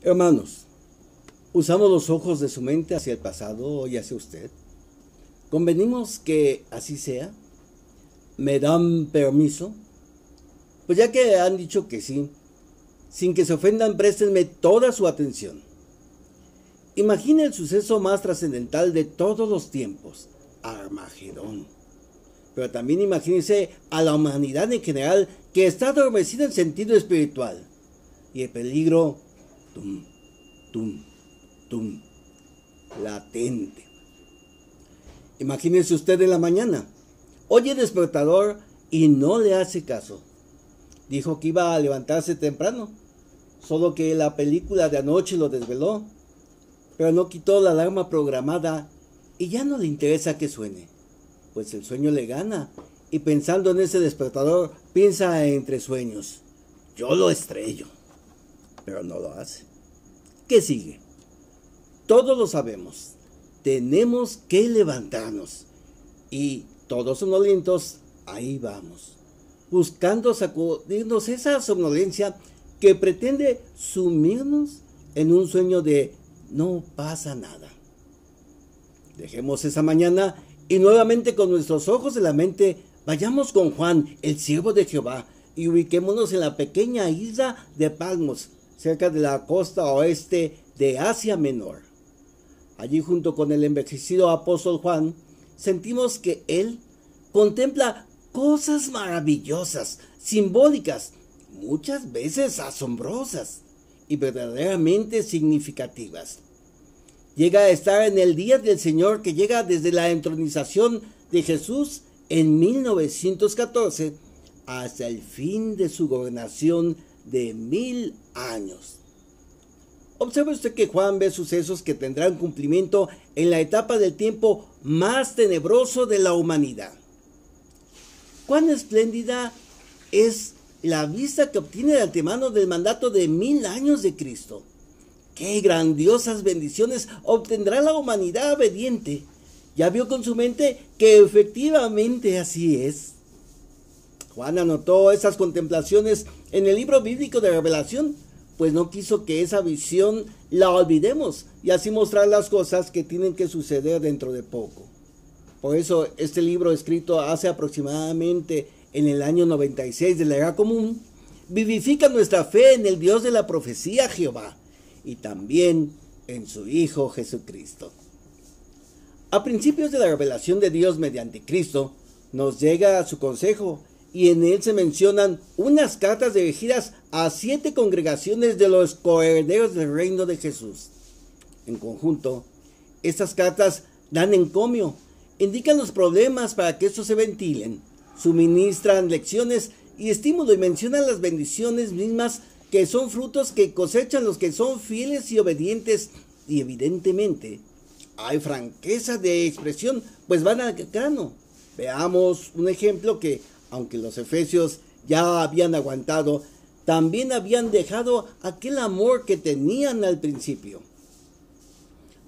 Hermanos, ¿usamos los ojos de su mente hacia el pasado y hacia usted? ¿Convenimos que así sea? ¿Me dan permiso? Pues ya que han dicho que sí, sin que se ofendan, préstenme toda su atención. Imagine el suceso más trascendental de todos los tiempos, Armagedón. Pero también imagínense a la humanidad en general que está adormecida en sentido espiritual. Y el peligro, tum, tum, tum, latente. Imagínese usted en la mañana. Oye el despertador y no le hace caso. Dijo que iba a levantarse temprano, solo que la película de anoche lo desveló. Pero no quitó la alarma programada y ya no le interesa que suene, pues el sueño le gana. Y pensando en ese despertador, piensa entre sueños: yo lo estrello. Pero no lo hace. ¿Qué sigue? Todos lo sabemos. Tenemos que levantarnos. Y todos somnolientos, ahí vamos, buscando sacudirnos esa somnolencia que pretende sumirnos en un sueño de no pasa nada. Dejemos esa mañana y nuevamente con nuestros ojos de la mente vayamos con Juan, el siervo de Jehová, y ubiquémonos en la pequeña isla de Patmos, cerca de la costa oeste de Asia Menor. Allí, junto con el envejecido apóstol Juan, sentimos que él contempla cosas maravillosas, simbólicas, muchas veces asombrosas y verdaderamente significativas. Llega a estar en el día del Señor, que llega desde la entronización de Jesús en 1914 hasta el fin de su gobernación de 1000 años. Observe usted que Juan ve sucesos que tendrán cumplimiento en la etapa del tiempo más tenebroso de la humanidad. Cuán espléndida es la vista que obtiene de antemano del mandato de 1000 años de Cristo. Qué grandiosas bendiciones obtendrá la humanidad obediente. Ya vio con su mente que efectivamente así es. Juan anotó esas contemplaciones en el libro bíblico de Revelación, pues no quiso que esa visión la olvidemos y así mostrar las cosas que tienen que suceder dentro de poco. Por eso este libro, escrito hace aproximadamente en el año 96 de la Era Común, vivifica nuestra fe en el Dios de la profecía, Jehová, y también en su Hijo Jesucristo. A principios de la revelación de Dios mediante Cristo, nos llega su consejo, y en él se mencionan unas cartas dirigidas a 7 congregaciones de los coherederos del reino de Jesús. En conjunto, estas cartas dan encomio, indican los problemas para que estos se ventilen, suministran lecciones y estímulo, y mencionan las bendiciones mismas que son frutos que cosechan los que son fieles y obedientes, y evidentemente hay franqueza de expresión, pues van al grano. Veamos un ejemplo que, aunque los efesios ya habían aguantado, también habían dejado aquel amor que tenían al principio.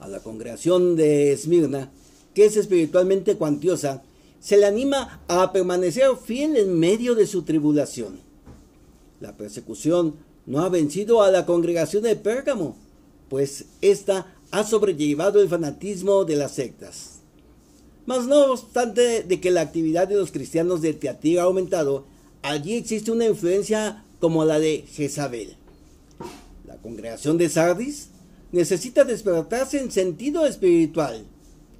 A la congregación de Esmirna, que es espiritualmente cuantiosa, se le anima a permanecer fiel en medio de su tribulación. La persecución no ha vencido a la congregación de Pérgamo, pues ésta ha sobrellevado el fanatismo de las sectas. Mas no obstante de que la actividad de los cristianos de Tiatira ha aumentado, allí existe una influencia como la de Jezabel. La congregación de Sardis necesita despertarse en sentido espiritual.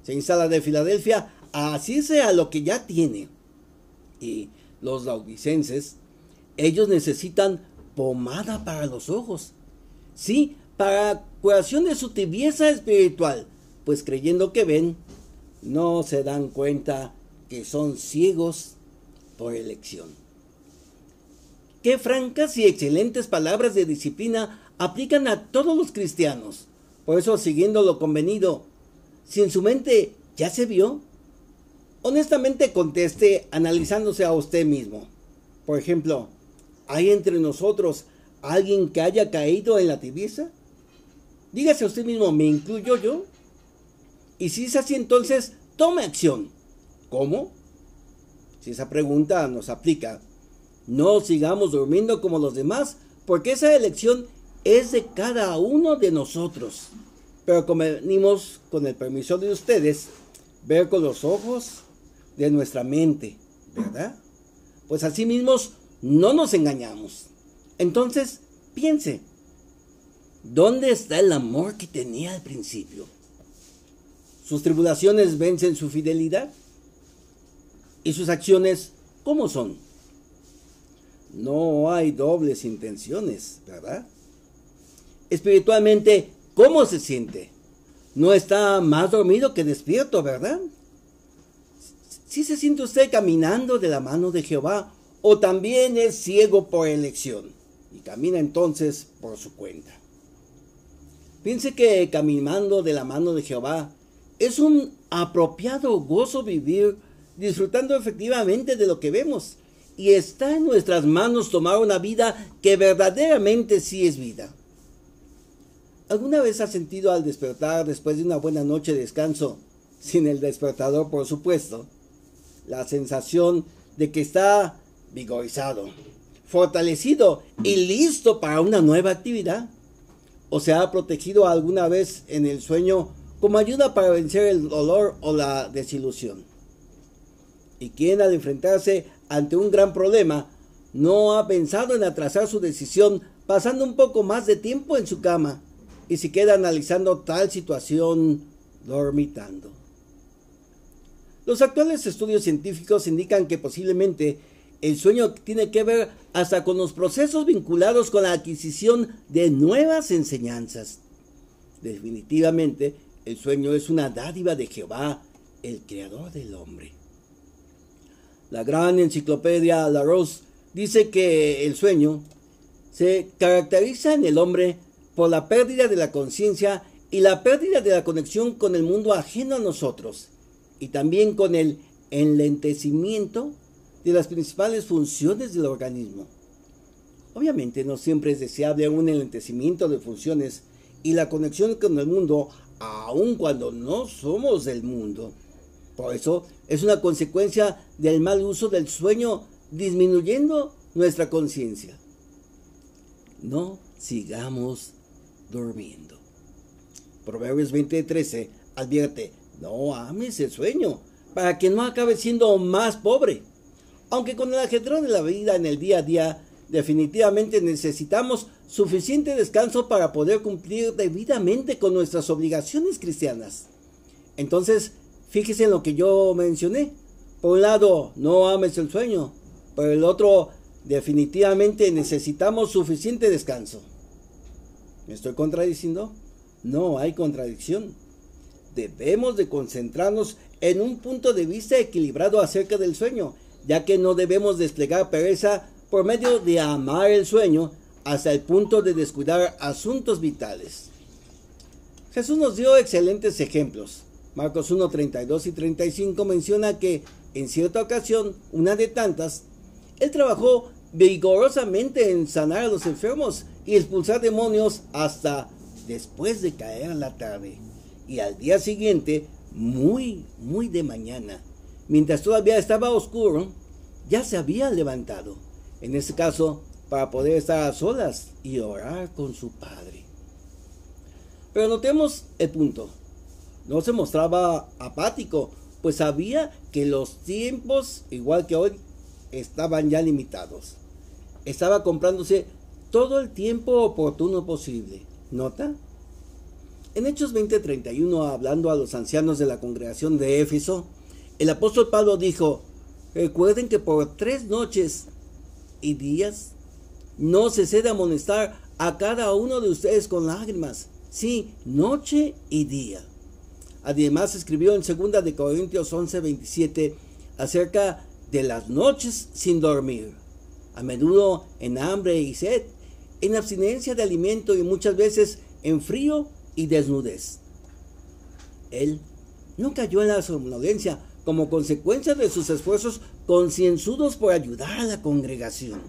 Se insta la de Filadelfia a asirse a lo que ya tiene. Y los laodicenses, ellos necesitan pomada para los ojos. Sí, para curación de su tibieza espiritual, pues creyendo que ven, no se dan cuenta que son ciegos por elección. Qué francas y excelentes palabras de disciplina aplican a todos los cristianos. Por eso, siguiendo lo convenido, si en su mente ya se vio, honestamente conteste analizándose a usted mismo. Por ejemplo, ¿hay entre nosotros alguien que haya caído en la tibieza? Dígase a usted mismo: ¿me incluyo yo? Y si es así, entonces tome acción. ¿Cómo? Si esa pregunta nos aplica, no sigamos durmiendo como los demás, porque esa elección es de cada uno de nosotros. Pero como venimos, con el permiso de ustedes, ver con los ojos de nuestra mente, ¿verdad? Pues así mismos no nos engañamos. Entonces, piense, ¿dónde está el amor que tenía al principio? ¿Sus tribulaciones vencen su fidelidad? ¿Y sus acciones cómo son? No hay dobles intenciones, ¿verdad? Espiritualmente, ¿cómo se siente? No está más dormido que despierto, ¿verdad? ¿Sí se siente usted caminando de la mano de Jehová o también es ciego por elección y camina entonces por su cuenta? Piense que caminando de la mano de Jehová es un apropiado gozo vivir disfrutando efectivamente de lo que vemos, y está en nuestras manos tomar una vida que verdaderamente sí es vida. ¿Alguna vez ha sentido al despertar después de una buena noche de descanso, sin el despertador por supuesto, la sensación de que está vigorizado, fortalecido y listo para una nueva actividad? ¿O se ha protegido alguna vez en el sueño como ayuda para vencer el dolor o la desilusión? ¿Y quién al enfrentarse ante un gran problema no ha pensado en atrasar su decisión pasando un poco más de tiempo en su cama y se queda analizando tal situación dormitando? Los actuales estudios científicos indican que posiblemente el sueño tiene que ver hasta con los procesos vinculados con la adquisición de nuevas enseñanzas. Definitivamente, el sueño es una dádiva de Jehová, el creador del hombre. La gran enciclopedia Larousse dice que el sueño se caracteriza en el hombre por la pérdida de la conciencia y la pérdida de la conexión con el mundo ajeno a nosotros, y también con el enlentecimiento de las principales funciones del organismo. Obviamente no siempre es deseable un enlentecimiento de funciones y la conexión con el mundo, aun cuando no somos del mundo. Por eso es una consecuencia del mal uso del sueño, disminuyendo nuestra conciencia. No sigamos durmiendo. Proverbios 20:13 advierte: no ames el sueño, para que no acabe siendo más pobre. Aunque con el ajetreo de la vida en el día a día, definitivamente necesitamos suficiente descanso para poder cumplir debidamente con nuestras obligaciones cristianas. Entonces, fíjese en lo que yo mencioné. Por un lado, no ames el sueño. Por el otro, definitivamente necesitamos suficiente descanso. ¿Me estoy contradiciendo? No hay contradicción. Debemos de concentrarnos en un punto de vista equilibrado acerca del sueño, ya que no debemos desplegar pereza por medio de amar el sueño hasta el punto de descuidar asuntos vitales. Jesús nos dio excelentes ejemplos. Marcos 1, 32 y 35 menciona que en cierta ocasión, una de tantas, él trabajó vigorosamente en sanar a los enfermos y expulsar demonios hasta después de caer la tarde. Y al día siguiente, muy de mañana, mientras todavía estaba oscuro, ya se había levantado. En este caso, para poder estar a solas y orar con su Padre. Pero notemos el punto. No se mostraba apático, pues sabía que los tiempos, igual que hoy, estaban ya limitados. Estaba comprándose todo el tiempo oportuno posible. ¿Nota? En Hechos 20:31, hablando a los ancianos de la congregación de Éfeso, el apóstol Pablo dijo: recuerden que por 3 noches y días no cesé de amonestar a cada uno de ustedes con lágrimas. Sí, noche y día. Además escribió en 2 de Corintios 11:27 acerca de las noches sin dormir, a menudo en hambre y sed, en abstinencia de alimento y muchas veces en frío y desnudez. Él no cayó en la somnolencia como consecuencia de sus esfuerzos concienzudos por ayudar a la congregación.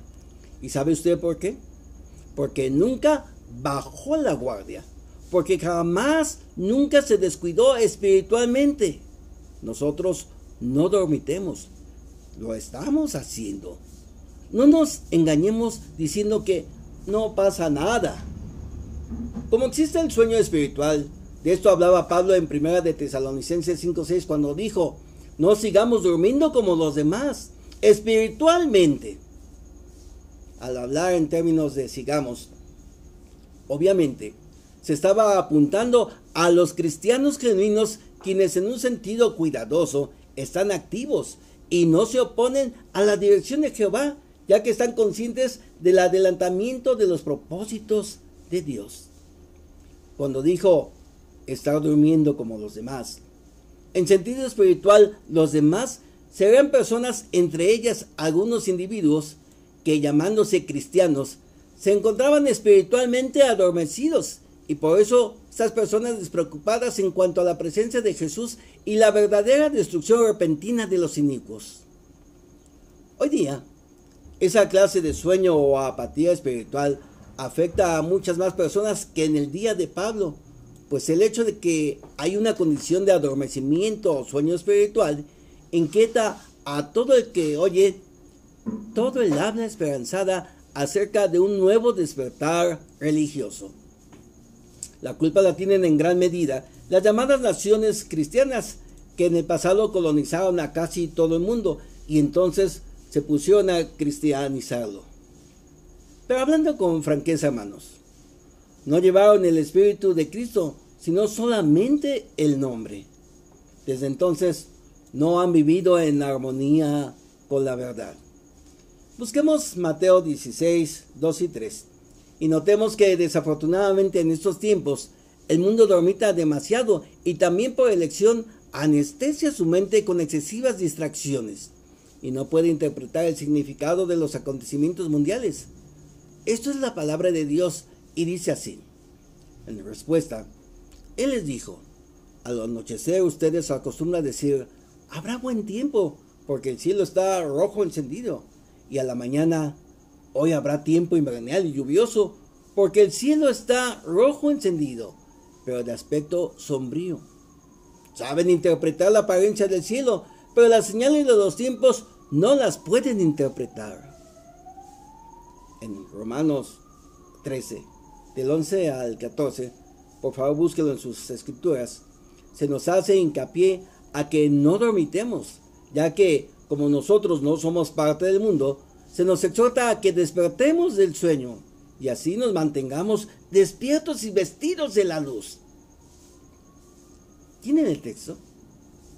¿Y sabe usted por qué? Porque nunca bajó la guardia, porque jamás, nunca se descuidó espiritualmente. Nosotros no dormitemos, lo estamos haciendo. No nos engañemos diciendo que no pasa nada. Como existe el sueño espiritual, de esto hablaba Pablo en 1 de Tesalonicenses 5:6 cuando dijo: no sigamos durmiendo como los demás, espiritualmente. Al hablar en términos de sigamos, obviamente se estaba apuntando a los cristianos genuinos, quienes en un sentido cuidadoso están activos y no se oponen a la dirección de Jehová, ya que están conscientes del adelantamiento de los propósitos de Dios. Cuando dijo estar durmiendo como los demás, en sentido espiritual, los demás serán personas, entre ellas algunos individuos que, llamándose cristianos, se encontraban espiritualmente adormecidos, y por eso estas personas despreocupadas en cuanto a la presencia de Jesús y la verdadera destrucción repentina de los inicuos. Hoy día, esa clase de sueño o apatía espiritual afecta a muchas más personas que en el día de Pablo, pues el hecho de que hay una condición de adormecimiento o sueño espiritual inquieta a todo el que oye todo el habla esperanzada acerca de un nuevo despertar religioso. La culpa la tienen en gran medida las llamadas naciones cristianas, que en el pasado colonizaron a casi todo el mundo y entonces se pusieron a cristianizarlo. Pero hablando con franqueza, hermanos, no llevaron el Espíritu de Cristo, sino solamente el nombre. Desde entonces no han vivido en armonía con la verdad. Busquemos Mateo 16, 2 y 3. Y notemos que desafortunadamente en estos tiempos el mundo dormita demasiado y también por elección anestesia su mente con excesivas distracciones y no puede interpretar el significado de los acontecimientos mundiales. Esto es la palabra de Dios y dice así. En respuesta, Él les dijo: al anochecer ustedes acostumbran decir: habrá buen tiempo, porque el cielo está rojo encendido, y a la mañana: hoy habrá tiempo invernal y lluvioso, porque el cielo está rojo encendido, pero de aspecto sombrío. Saben interpretar la apariencia del cielo, pero las señales de los tiempos no las pueden interpretar. En Romanos 13, del 11 al 14, por favor búsquelo en sus escrituras, se nos hace hincapié a que no dormitemos, ya que como nosotros no somos parte del mundo, se nos exhorta a que despertemos del sueño y así nos mantengamos despiertos y vestidos de la luz. ¿Tienen el texto?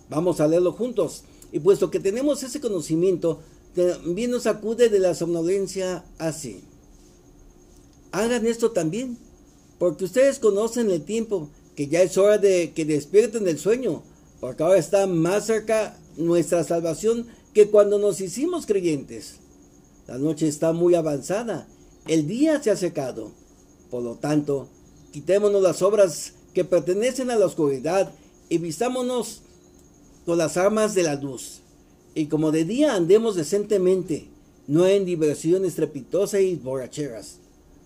Vamos a leerlo juntos. Y puesto que tenemos ese conocimiento, también nos acude de la somnolencia así. Hagan esto también, porque ustedes conocen el tiempo, que ya es hora de que despierten del sueño, porque ahora está más cerca nuestra salvación que cuando nos hicimos creyentes. La noche está muy avanzada, el día se ha secado. Por lo tanto, quitémonos las obras que pertenecen a la oscuridad y vistámonos con las armas de la luz. Y como de día andemos decentemente, no en diversión estrepitosa y borracheras,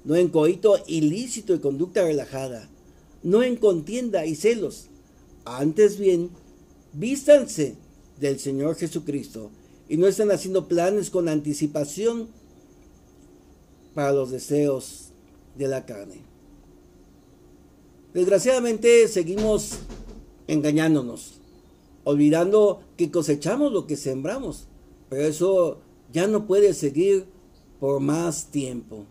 no en coito ilícito y conducta relajada, no en contienda y celos. Antes bien, vístanse del Señor Jesucristo y no estén haciendo planes con anticipación para los deseos de la carne. Desgraciadamente seguimos engañándonos, olvidando que cosechamos lo que sembramos, pero eso ya no puede seguir por más tiempo.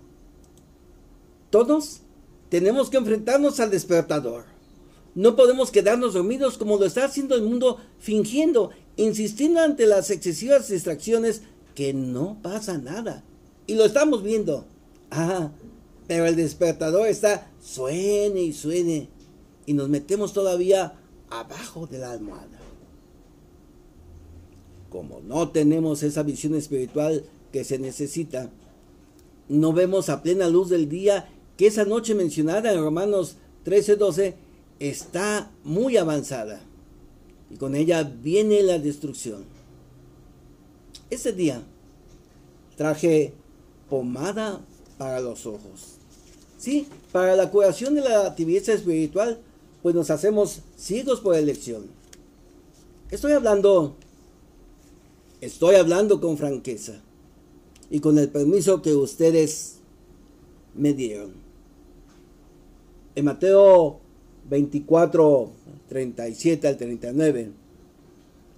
Todos tenemos que enfrentarnos al despertador. No podemos quedarnos dormidos como lo está haciendo el mundo, fingiendo, insistiendo ante las excesivas distracciones que no pasa nada. Y lo estamos viendo. Pero el despertador está suene y suene y nos metemos todavía abajo de la almohada. Como no tenemos esa visión espiritual que se necesita, no vemos a plena luz del día que esa noche mencionada en Romanos 13:12 está muy avanzada y con ella viene la destrucción. Ese día traje pomada para los ojos. Sí, para la curación de la tibieza espiritual, pues nos hacemos ciegos por elección. Estoy hablando con franqueza y con el permiso que ustedes me dieron. En Mateo 24, 37 al 39,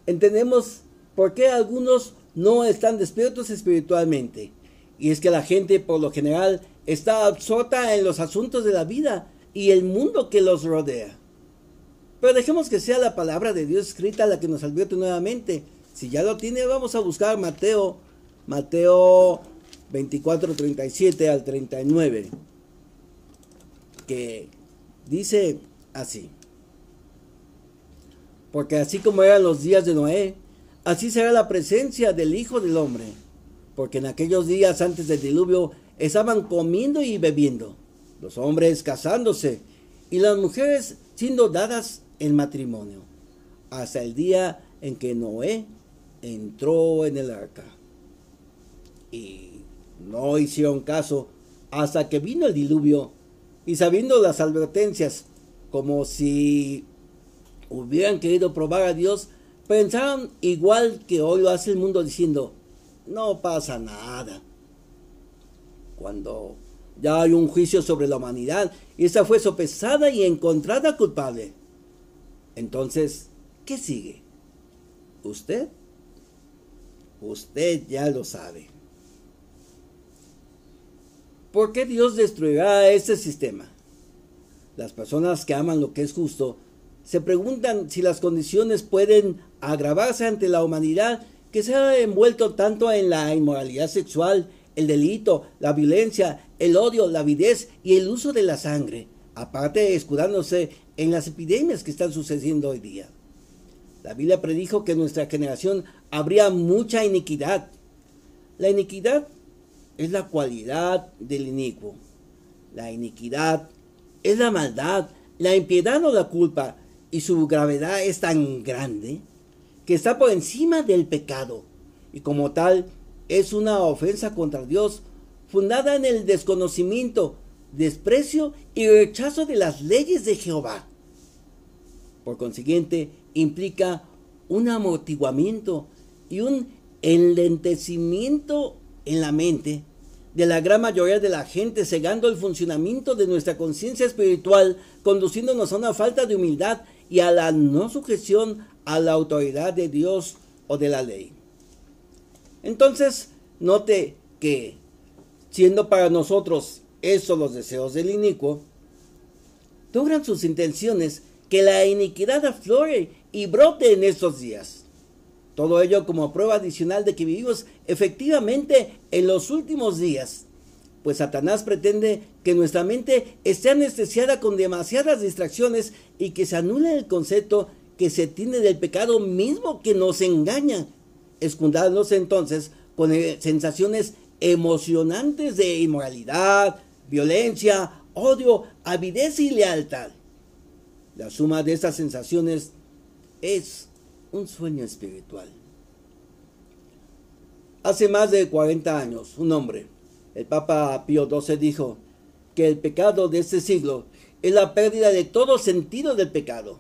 entendemos por qué algunos no están despiertos espiritualmente. Y es que la gente por lo general está absorta en los asuntos de la vida y el mundo que los rodea. Pero dejemos que sea la palabra de Dios escrita la que nos advierte nuevamente. Si ya lo tiene, vamos a buscar Mateo 24, 37 al 39, que dice así: porque así como eran los días de Noé, así será la presencia del Hijo del Hombre. Porque en aquellos días antes del diluvio estaban comiendo y bebiendo, los hombres casándose y las mujeres siendo dadas en matrimonio, hasta el día en que Noé entró en el arca. Y no hicieron caso hasta que vino el diluvio, y sabiendo las advertencias, como si hubieran querido probar a Dios, pensaron igual que hoy lo hace el mundo, diciendo: no pasa nada. Cuando ya hay un juicio sobre la humanidad y esa fue sopesada y encontrada culpable, entonces, ¿qué sigue? ¿Usted? Usted ya lo sabe. ¿Por qué Dios destruirá este sistema? Las personas que aman lo que es justo se preguntan si las condiciones pueden agravarse ante la humanidad que se ha envuelto tanto en la inmoralidad sexual, el delito, la violencia, el odio, la avidez y el uso de la sangre, aparte escudándose en las epidemias que están sucediendo hoy día. La Biblia predijo que en nuestra generación habría mucha iniquidad. La iniquidad es la cualidad del inicuo. La iniquidad es la maldad, la impiedad o la culpa, y su gravedad es tan grande que está por encima del pecado, y como tal es una ofensa contra Dios, fundada en el desconocimiento, desprecio y rechazo de las leyes de Jehová. Por consiguiente, implica un amortiguamiento y un enlentecimiento en la mente de la gran mayoría de la gente, cegando el funcionamiento de nuestra conciencia espiritual, conduciéndonos a una falta de humildad y a la no sujeción a la autoridad de Dios o de la ley. Entonces, note que, siendo para nosotros esos los deseos del inicuo, logran sus intenciones que la iniquidad aflore y brote en estos días. Todo ello como prueba adicional de que vivimos efectivamente en los últimos días, pues Satanás pretende que nuestra mente esté anestesiada con demasiadas distracciones y que se anule el concepto que se tiene del pecado mismo que nos engaña, escudándose entonces con sensaciones emocionantes de inmoralidad, violencia, odio, avidez y lealtad. La suma de estas sensaciones es un sueño espiritual. Hace más de 40 años, un hombre, el Papa Pío XII, dijo que el pecado de este siglo es la pérdida de todo sentido del pecado.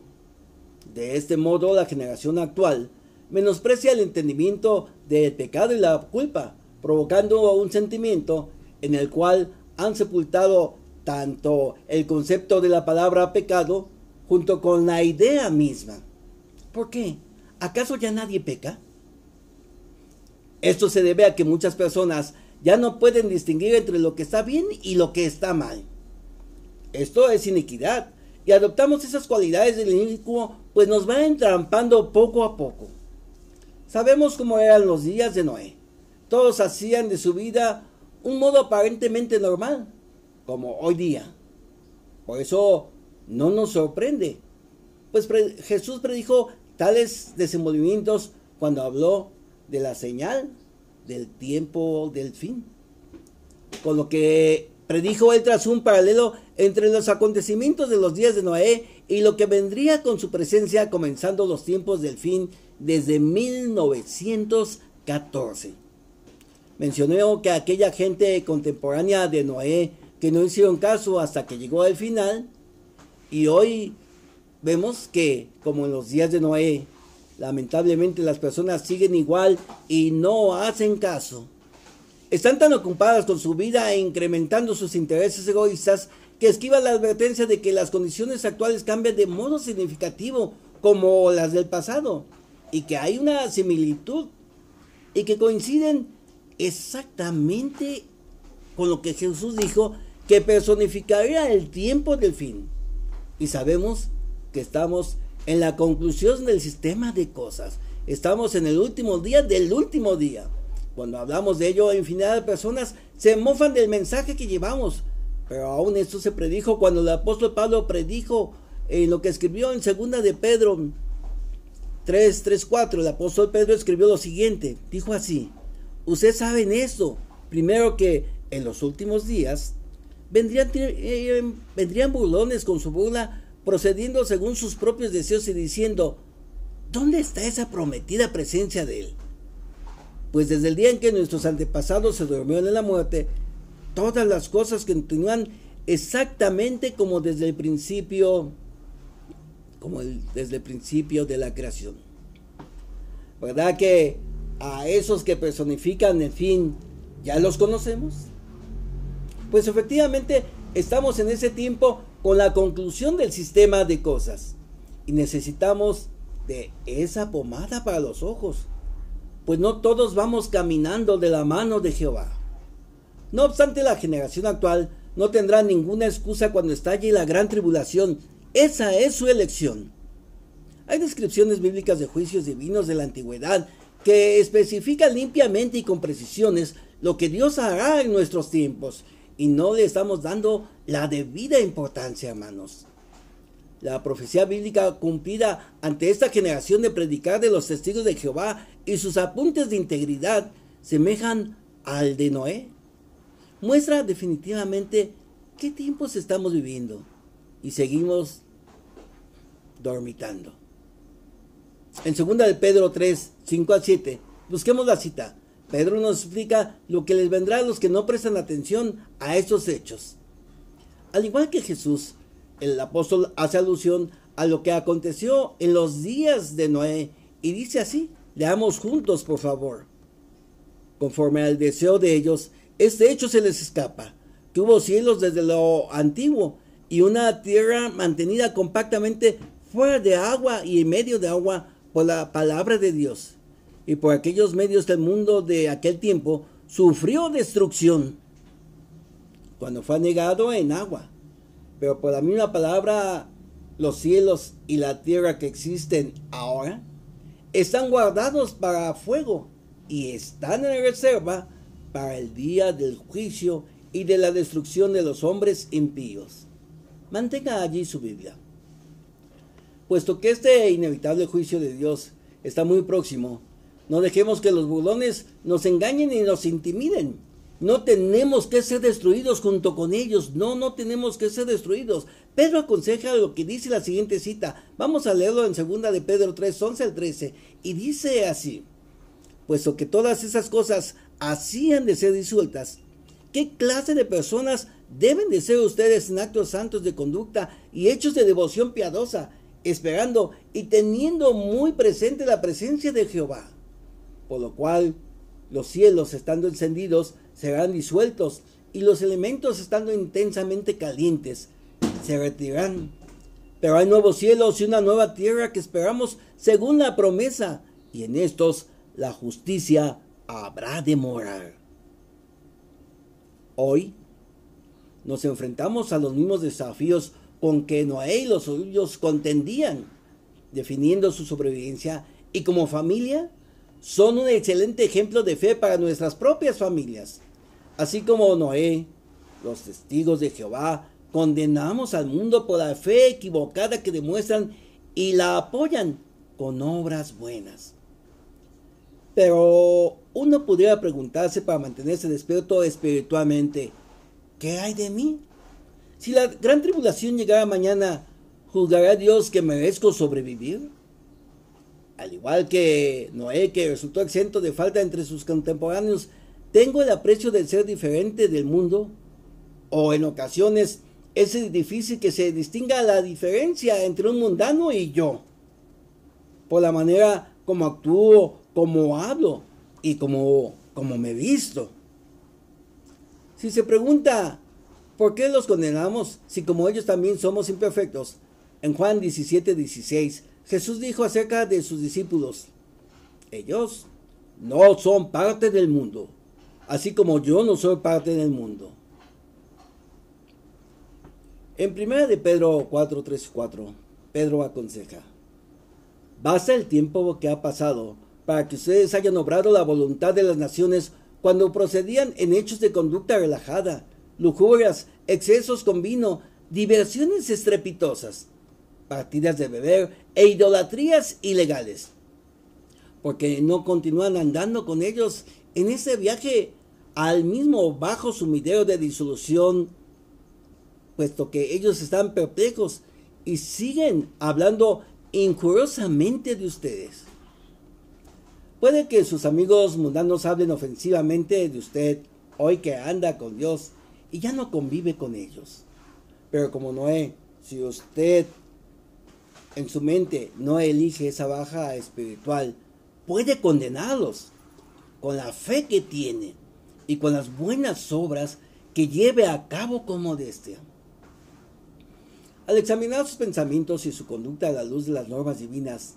De este modo, la generación actual menosprecia el entendimiento del pecado y la culpa, provocando un sentimiento en el cual han sepultado tanto el concepto de la palabra pecado junto con la idea misma. ¿Por qué? ¿Acaso ya nadie peca? Esto se debe a que muchas personas ya no pueden distinguir entre lo que está bien y lo que está mal. Esto es iniquidad, y adoptamos esas cualidades del inicuo, pues nos va entrampando poco a poco. Sabemos cómo eran los días de Noé. Todos hacían de su vida un modo aparentemente normal, como hoy día. Por eso no nos sorprende, pues Jesús predijo tales desenvolvimientos cuando habló de la señal del tiempo del fin, con lo que predijo él tras un paralelo entre los acontecimientos de los días de Noé y lo que vendría con su presencia comenzando los tiempos del fin desde 1914. Mencionó que aquella gente contemporánea de Noé que no hicieron caso hasta que llegó al final, y hoy vemos que, como en los días de Noé, lamentablemente las personas siguen igual y no hacen caso. Están tan ocupadas con su vida e incrementando sus intereses egoístas que esquiva la advertencia de que las condiciones actuales cambian de modo significativo como las del pasado, y que hay una similitud y que coinciden exactamente con lo que Jesús dijo, que personificaría el tiempo del fin. Y sabemos que estamos en la conclusión del sistema de cosas. Estamos en el último día del último día. Cuando hablamos de ello, infinidad de personas se mofan del mensaje que llevamos. Pero aún esto se predijo cuando el apóstol Pablo predijo en lo que escribió en 2 de Pedro 3:4. El apóstol Pedro escribió lo siguiente. Dijo así: ustedes saben esto, primero, que en los últimos días vendrían burlones con su burla, procediendo según sus propios deseos y diciendo: ¿dónde está esa prometida presencia de Él? Pues desde el día en que nuestros antepasados se durmieron en la muerte, todas las cosas continúan exactamente como desde el principio, desde el principio de la creación. ¿Verdad que a esos que personifican el fin ya los conocemos? Pues efectivamente estamos en ese tiempo con la conclusión del sistema de cosas y necesitamos de esa pomada para los ojos, pues no todos vamos caminando de la mano de Jehová. No obstante, la generación actual no tendrá ninguna excusa cuando estalle la gran tribulación. Esa es su elección. Hay descripciones bíblicas de juicios divinos de la antigüedad que especifican limpiamente y con precisiones lo que Dios hará en nuestros tiempos, y no le estamos dando la debida importancia, hermanos. La profecía bíblica cumplida ante esta generación de predicar de los testigos de Jehová y sus apuntes de integridad semejan al de Noé. Muestra definitivamente qué tiempos estamos viviendo y seguimos dormitando. En 2 de Pedro 3:5-7, busquemos la cita. Pedro nos explica lo que les vendrá a los que no prestan atención a estos hechos. Al igual que Jesús, el apóstol hace alusión a lo que aconteció en los días de Noé y dice así, leamos juntos por favor. Conforme al deseo de ellos, este hecho se les escapa, que hubo cielos desde lo antiguo y una tierra mantenida compactamente fuera de agua y en medio de agua por la palabra de Dios. Y por aquellos medios del mundo de aquel tiempo sufrió destrucción cuando fue anegado en agua. Pero por la misma palabra, los cielos y la tierra que existen ahora están guardados para fuego y están en reserva para el día del juicio y de la destrucción de los hombres impíos. Mantenga allí su Biblia. Puesto que este inevitable juicio de Dios está muy próximo, no dejemos que los burlones nos engañen y nos intimiden. No tenemos que ser destruidos junto con ellos. No tenemos que ser destruidos. Pedro aconseja lo que dice la siguiente cita. Vamos a leerlo en 2 de Pedro 3:11-13. Y dice así: puesto que todas esas cosas hacían de ser disueltas, ¿qué clase de personas deben de ser ustedes en actos santos de conducta y hechos de devoción piadosa, esperando y teniendo muy presente la presencia de Jehová? Por lo cual, los cielos estando encendidos serán disueltos, y los elementos estando intensamente calientes se retirarán. Pero hay nuevos cielos y una nueva tierra que esperamos según la promesa, y en estos la justicia habrá de morar. Hoy nos enfrentamos a los mismos desafíos con que Noé y los suyos contendían, definiendo su sobrevivencia, y como familia son un excelente ejemplo de fe para nuestras propias familias. Así como Noé, los testigos de Jehová condenamos al mundo por la fe equivocada que demuestran y la apoyan con obras buenas. Pero uno pudiera preguntarse, para mantenerse despierto espiritualmente, ¿qué hay de mí? Si la gran tribulación llegara mañana, ¿juzgará Dios que merezco sobrevivir? Al igual que Noé, que resultó exento de falta entre sus contemporáneos, ¿tengo el aprecio del ser diferente del mundo? ¿O en ocasiones es difícil que se distinga la diferencia entre un mundano y yo? Por la manera como actúo, como hablo y como me visto. Si se pregunta, ¿Por qué los condenamos si como ellos también somos imperfectos? En Juan 17:16, Jesús dijo acerca de sus discípulos: ellos no son parte del mundo, así como yo no soy parte del mundo. En 1 de Pedro 4:3-4, Pedro aconseja: basta el tiempo que ha pasado para que ustedes hayan obrado la voluntad de las naciones cuando procedían en hechos de conducta relajada, lujurias, excesos con vino, diversiones estrepitosas, partidas de beber e idolatrías ilegales. Porque no continúan andando con ellos en ese viaje al mismo bajo sumidero de disolución, puesto que ellos están perplejos y siguen hablando injuriosamente de ustedes. Puede que sus amigos mundanos hablen ofensivamente de usted hoy que anda con Dios y ya no convive con ellos. Pero como Noé, si usted en su mente no elige esa baja espiritual, puede condenarlos con la fe que tiene y con las buenas obras que lleve a cabo con modestia. Al examinar sus pensamientos y su conducta a la luz de las normas divinas,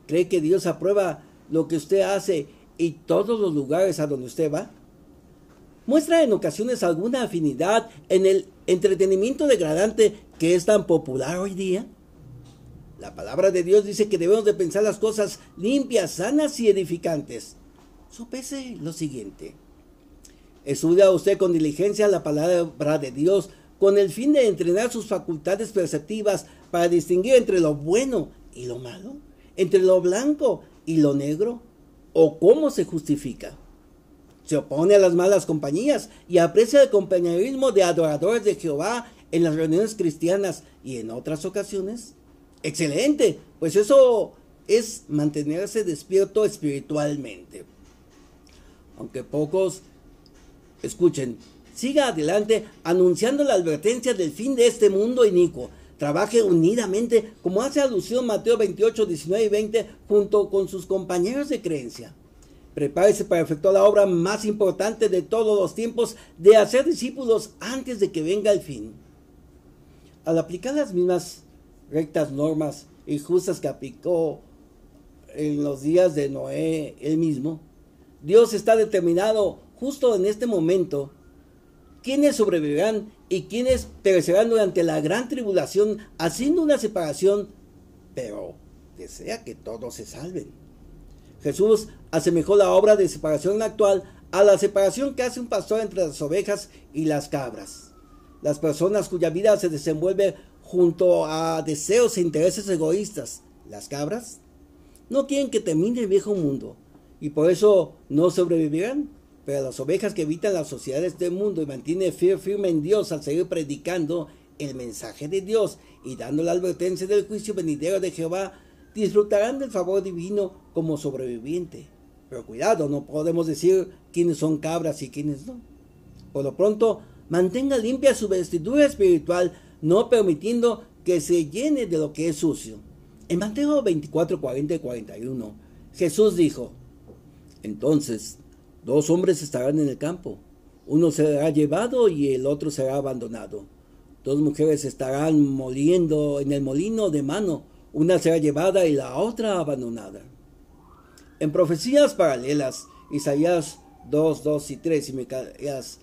¿cree que Dios aprueba lo que usted hace y todos los lugares a donde usted va? ¿Muestra en ocasiones alguna afinidad en el entretenimiento degradante que es tan popular hoy día? La palabra de Dios dice que debemos de pensar las cosas limpias, sanas y edificantes. Sopese lo siguiente: estudia usted con diligencia la palabra de Dios con el fin de entrenar sus facultades perceptivas para distinguir entre lo bueno y lo malo, entre lo blanco y lo negro, o cómo se justifica. Se opone a las malas compañías y aprecia el compañerismo de adoradores de Jehová en las reuniones cristianas y en otras ocasiones. Excelente, pues eso es mantenerse despierto espiritualmente. Aunque pocos escuchen, siga adelante anunciando la advertencia del fin de este mundo inicuo. Trabaje unidamente, como hace alusión Mateo 28, 19 y 20, junto con sus compañeros de creencia. Prepárese para efectuar la obra más importante de todos los tiempos, de hacer discípulos antes de que venga el fin. Al aplicar las mismas rectas normas y justas que aplicó en los días de Noé él mismo, Dios está determinado justo en este momento quiénes sobrevivirán y quiénes perecerán durante la gran tribulación, haciendo una separación, pero desea que todos se salven. Jesús asemejó la obra de separación actual a la separación que hace un pastor entre las ovejas y las cabras. Las personas cuya vida se desenvuelve junto a deseos e intereses egoístas, las cabras, no quieren que termine el viejo mundo y por eso no sobrevivirán. Pero las ovejas que evitan las sociedades del mundo y mantienen firme en Dios al seguir predicando el mensaje de Dios y dando la advertencia del juicio venidero de Jehová, disfrutarán del favor divino como sobreviviente. Pero cuidado, no podemos decir quiénes son cabras y quiénes no. Por lo pronto, mantenga limpia su vestidura espiritual, no permitiendo que se llene de lo que es sucio. En Mateo 24, 40 y 41, Jesús dijo: entonces, 2 hombres estarán en el campo, uno será llevado y el otro será abandonado. 2 mujeres estarán moliendo en el molino de mano, una será llevada y la otra abandonada. En profecías paralelas, Isaías 2, 2 y 3 y Micaías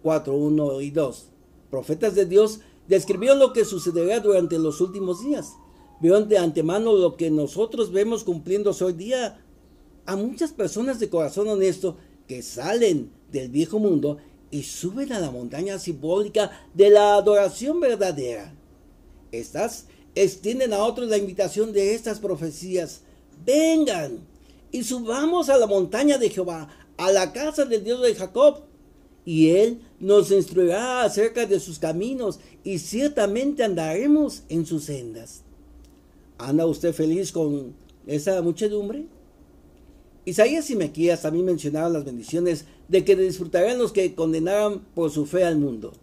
4, 1 y 2, profetas de Dios describieron lo que sucederá durante los últimos días. Vieron de antemano lo que nosotros vemos cumpliéndose hoy día. A muchas personas de corazón honesto que salen del viejo mundo y suben a la montaña simbólica de la adoración verdadera. Estas extienden a otros la invitación de estas profecías: vengan y subamos a la montaña de Jehová, a la casa del Dios de Jacob, y Él nos instruirá acerca de sus caminos, y ciertamente andaremos en sus sendas. ¿Anda usted feliz con esa muchedumbre? Isaías y Micaías también mencionaron las bendiciones de que disfrutarán los que condenaran por su fe al mundo.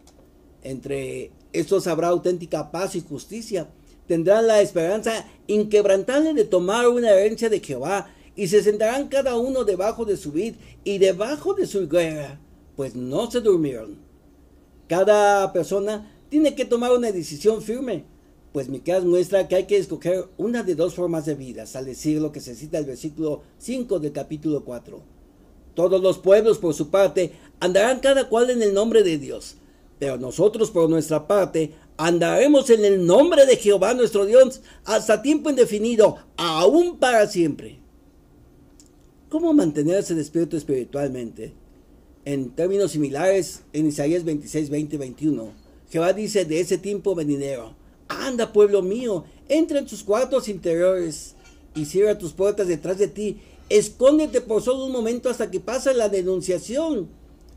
Entre estos habrá auténtica paz y justicia. Tendrán la esperanza inquebrantable de tomar una herencia de Jehová y se sentarán cada uno debajo de su vid y debajo de su higuera, pues no se durmieron. Cada persona tiene que tomar una decisión firme, pues Miqueas muestra que hay que escoger una de dos formas de vida, al decir lo que se cita el versículo 5 del capítulo 4. Todos los pueblos, por su parte, andarán cada cual en el nombre de Dios, pero nosotros, por nuestra parte, andaremos en el nombre de Jehová nuestro Dios hasta tiempo indefinido, aún para siempre. ¿Cómo mantenerse despierto espiritualmente? En términos similares, en Isaías 26, 20, 21, Jehová dice de ese tiempo venidero: anda, pueblo mío, entra en tus cuartos interiores y cierra tus puertas detrás de ti. Escóndete por solo un momento hasta que pase la denunciación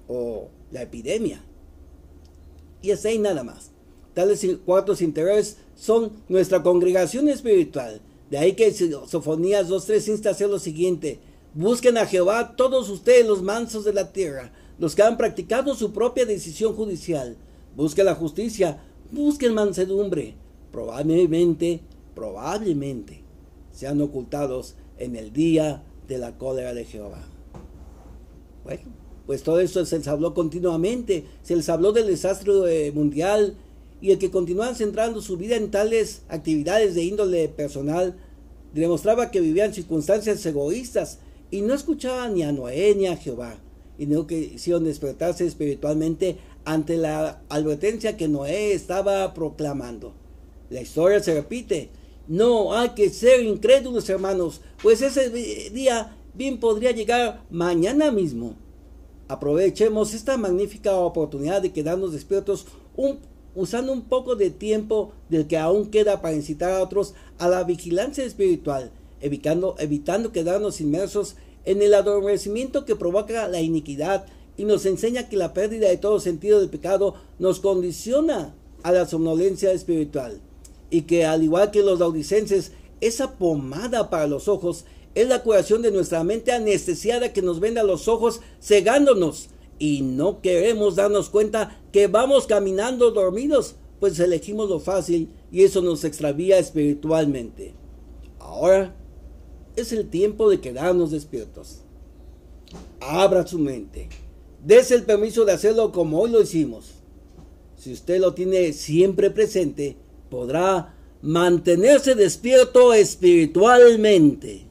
o la epidemia. Y así nada más. Tales cuartos interiores son nuestra congregación espiritual. De ahí que Sofonías 2:3 insta a hacer lo siguiente: busquen a Jehová todos ustedes los mansos de la tierra, los que han practicado su propia decisión judicial. Busquen la justicia, busquen mansedumbre. Probablemente sean ocultados en el día de la cólera de Jehová. Bueno, pues todo esto se les habló continuamente. Se les habló del desastre mundial, y el que continuaban centrando su vida en tales actividades de índole personal demostraba que vivían circunstancias egoístas y no escuchaban ni a Noé ni a Jehová, y no quisieron despertarse espiritualmente ante la advertencia que Noé estaba proclamando. La historia se repite. No hay que ser incrédulos, hermanos, pues ese día bien podría llegar mañana mismo. Aprovechemos esta magnífica oportunidad de quedarnos despiertos usando un poco de tiempo del que aún queda para incitar a otros a la vigilancia espiritual, evitando quedarnos inmersos en el adormecimiento que provoca la iniquidad y nos enseña que la pérdida de todo sentido del pecado nos condiciona a la somnolencia espiritual, y que, al igual que los laodicenses, esa pomada para los ojos es la curación de nuestra mente anestesiada que nos venda los ojos cegándonos, y no queremos darnos cuenta que vamos caminando dormidos, pues elegimos lo fácil y eso nos extravía espiritualmente. Ahora es el tiempo de quedarnos despiertos. Abra su mente, dése el permiso de hacerlo como hoy lo hicimos. Si usted lo tiene siempre presente, podrá mantenerse despierto espiritualmente.